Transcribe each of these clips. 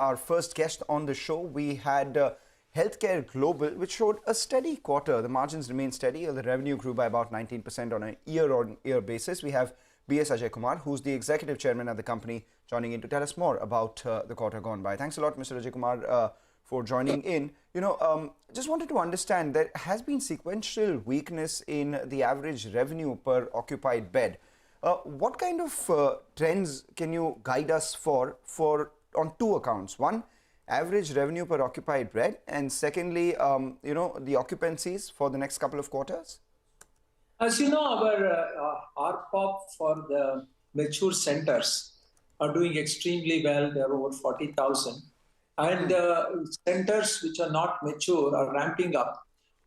our first guest on the show. We had HealthCare Global, which showed a steady quarter. The margins remain steady. The revenue grew by about 19% on a year-on-year basis. We have S Ajaikumar, who's the executive chairman at the company, joining in to tell us more about the quarter gone by. Thanks a lot, Mr. Ajaikumar, for joining in. Just wanted to understand, there has been sequential weakness in the average revenue per occupied bed. What kind of trends can you guide us for on two accounts? One, average revenue per occupied bed, and secondly, the occupancies for the next couple of quarters? As you know, our RPOP for the mature centers are doing extremely well. They're over 40,000. And centers which are not mature are ramping up.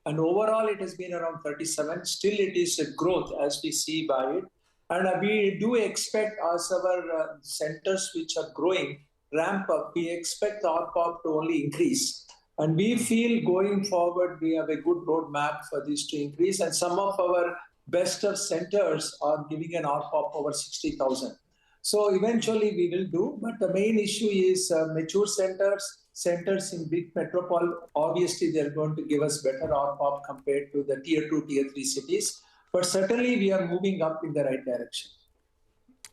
And overall, it has been around 37. Still, it is a growth as we see by it. And we do expect as our centers which are growing ramp up, we expect the RPOP to only increase. And we feel going forward, we have a good roadmap for this to increase. And some of our best of centers are giving an RPOP over 60,000. So eventually we will do. But the main issue is mature centers in big metropole. Obviously, they're going to give us better RPOP compared to the tier 2, tier 3 cities. But certainly we are moving up in the right direction.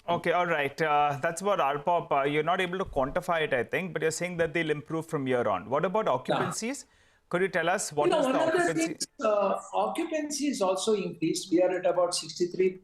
Okay, all right. That's about RPOP. You're not able to quantify it, I think, but you're saying that they'll improve from here on. What about occupancies? Could you tell us what is the occupancy? Occupancy is also increased. We are at about 63%.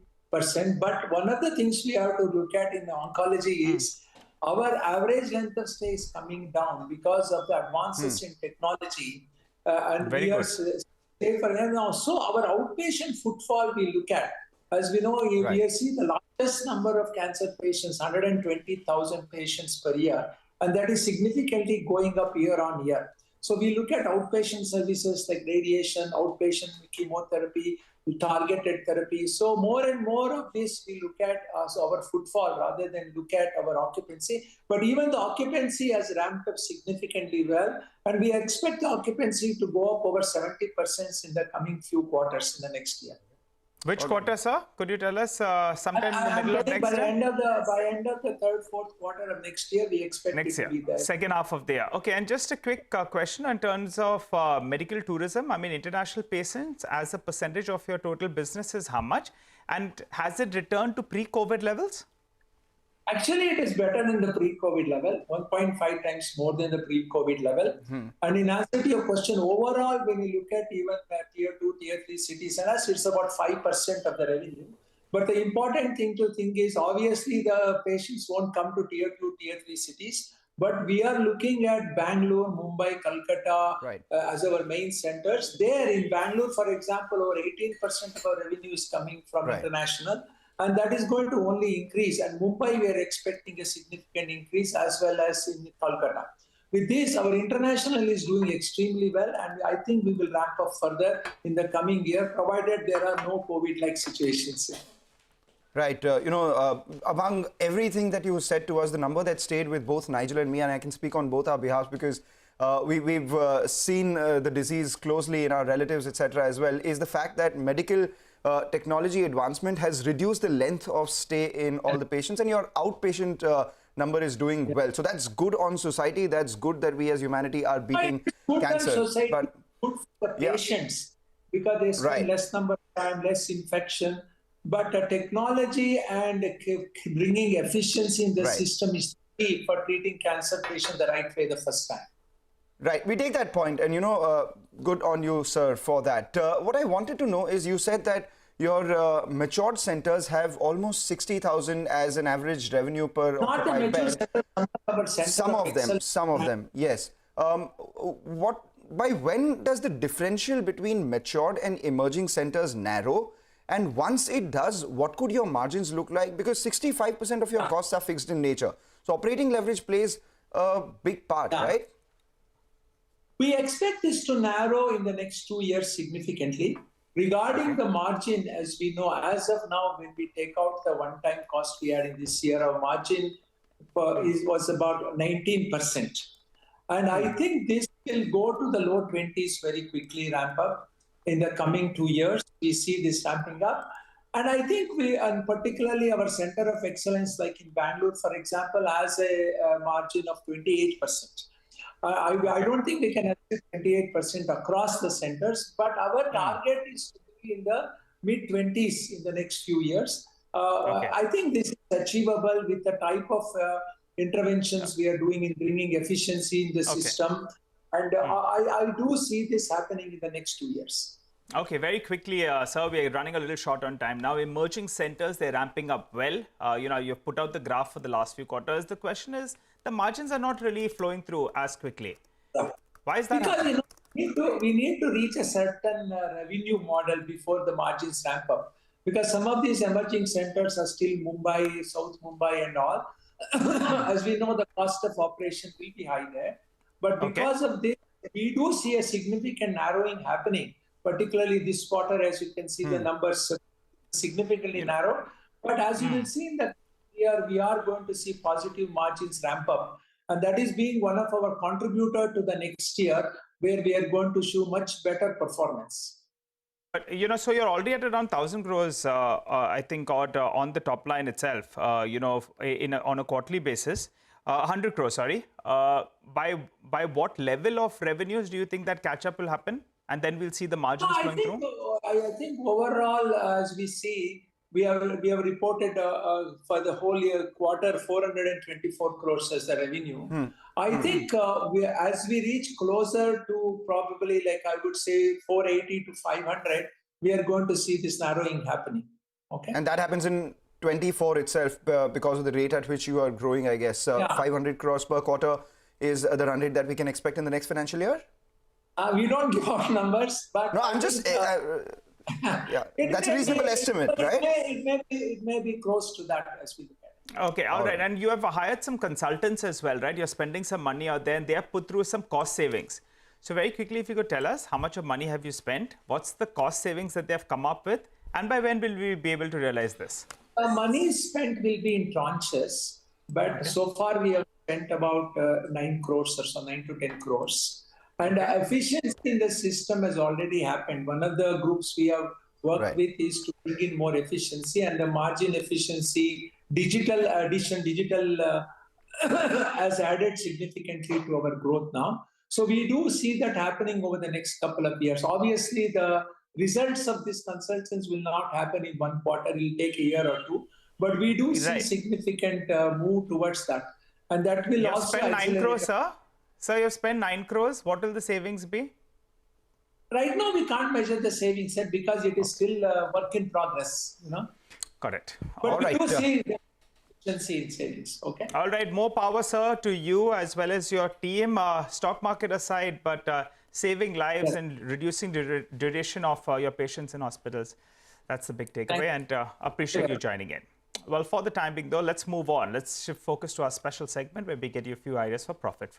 But one of the things we have to look at in oncology is our average length of stay is coming down because of the advances in technology. And Very we good. are safer now. So our outpatient footfall we look at. As we know, we see the largest number of cancer patients, 120,000 patients per year. And that is significantly going up year on year. So we look at outpatient services like radiation, outpatient chemotherapy, targeted therapy. So more and more of this we look at as our footfall rather than look at our occupancy. But even the occupancy has ramped up significantly well. And we expect the occupancy to go up over 70% in the coming few quarters in the next year. Which quarter, sir? Could you tell us sometime in the middle of next year? By end of the third, fourth quarter of next year, we expect next it to be there. Second half of the year. Okay, and just a quick question in terms of medical tourism. I mean, international patients as a percentage of your total business is how much? And has it returned to pre-COVID levels? Actually, it is better than the pre-COVID level, 1.5 times more than the pre-COVID level. And in answer to your question, overall, when you look at even tier 2, tier 3 cities, and it's about 5% of the revenue. But the important thing to think is, obviously, the patients won't come to tier 2, tier 3 cities. But we are looking at Bangalore, Mumbai, Calcutta as our main centers. There in Bangalore, for example, over 18% of our revenue is coming from international. And that is going to only increase. And Mumbai, we are expecting a significant increase as well as in Kolkata. With this, our international is doing extremely well. And I think we will ramp up further in the coming year, provided there are no COVID-like situations. Right. Among everything that you said to us, the number that stayed with both Nigel and me, and I can speak on both our behalves because we've seen the disease closely in our relatives, etc. as well, is the fact that medical technology advancement has reduced the length of stay in all the patients, and your outpatient number is doing well. So that's good on society. That's good that we as humanity are beating cancer. Society, but good for the patients because they spend less number of time, less infection. But technology and bringing efficiency in the system is key for treating cancer patients the right way the first time. Right, we take that point, and good on you, sir, for that. What I wanted to know is, you said that your matured centers have almost 60,000 as an average revenue per occupied bed. Some of them, yes. By when does the differential between matured and emerging centers narrow? And once it does, what could your margins look like? Because 65% of your costs are fixed in nature. So operating leverage plays a big part, right? We expect this to narrow in the next 2 years significantly. Regarding the margin, as we know, as of now, when we take out the one-time cost we had in this year, our margin was about 19%. And I think this will go to the low 20s very quickly, ramp up. In the coming 2 years, we see this ramping up. And I think and particularly our center of excellence, like in Bangalore, for example, has a margin of 28%. I don't think we can achieve 28% across the centers, but our target is to be in the mid-20s in the next few years. Okay. I think this is achievable with the type of interventions we are doing in bringing efficiency in the system. And I do see this happening in the next 2 years. Okay, very quickly, sir, we are running a little short on time now. Emerging centers, they're ramping up well. You've put out the graph for the last few quarters. The question is, the margins are not really flowing through as quickly. Why is that? Because we need to reach a certain revenue model before the margins ramp up. Because some of these emerging centers are still Mumbai, South Mumbai and all. As we know, the cost of operation will be high there. But because of this, we do see a significant narrowing happening. Particularly this quarter, as you can see, the numbers significantly narrow. But as you will see in the year, we are going to see positive margins ramp up. And that is being one of our contributor to the next year, where we are going to show much better performance. But, so you're already at around 1,000 crores, I think, on the top line itself, on a quarterly basis. 100 crores, sorry. By what level of revenues do you think that catch-up will happen? And then we'll see the margins flowing through? I think overall, as we see, we have reported for the whole year quarter 424 crores as the revenue. I think as we reach closer to probably, like I would say, 480 to 500, we are going to see this narrowing happening. Okay. And that happens in 24 itself because of the rate at which you are growing, I guess. 500 crores per quarter is the run rate that we can expect in the next financial year? We don't give out numbers, but no, I'm just that's a reasonable estimate, right? It may be close to that as we look at it. Okay, all right. And you have hired some consultants as well, right? You're spending some money out there, and they have put through some cost savings. So very quickly, if you could tell us, how much of money have you spent? What's the cost savings that they have come up with? And by when will we be able to realize this? Money spent will be in tranches, but so far we have spent about 9 crores or so, 9 to 10 crores. And efficiency in the system has already happened. One of the groups we have worked with is to bring in more efficiency, and the margin efficiency, digital addition, has added significantly to our growth now. So we do see that happening over the next couple of years. Obviously, the results of these consultants will not happen in one quarter. It will take a year or two. But we do see significant move towards that. And that will also spend 9 crores, sir? Sir, you've spent 9 crores. What will the savings be? Right now, we can't measure the savings yet because it is still a work in progress, Correct. But we do see efficiency in savings, okay? All right. More power, sir, to you as well as your team. Stock market aside, but saving lives and reducing the duration of your patients in hospitals. That's the big takeaway, and appreciate you joining in. Well, for the time being, though, let's move on. Let's shift focus to our special segment where we get you a few ideas for profit.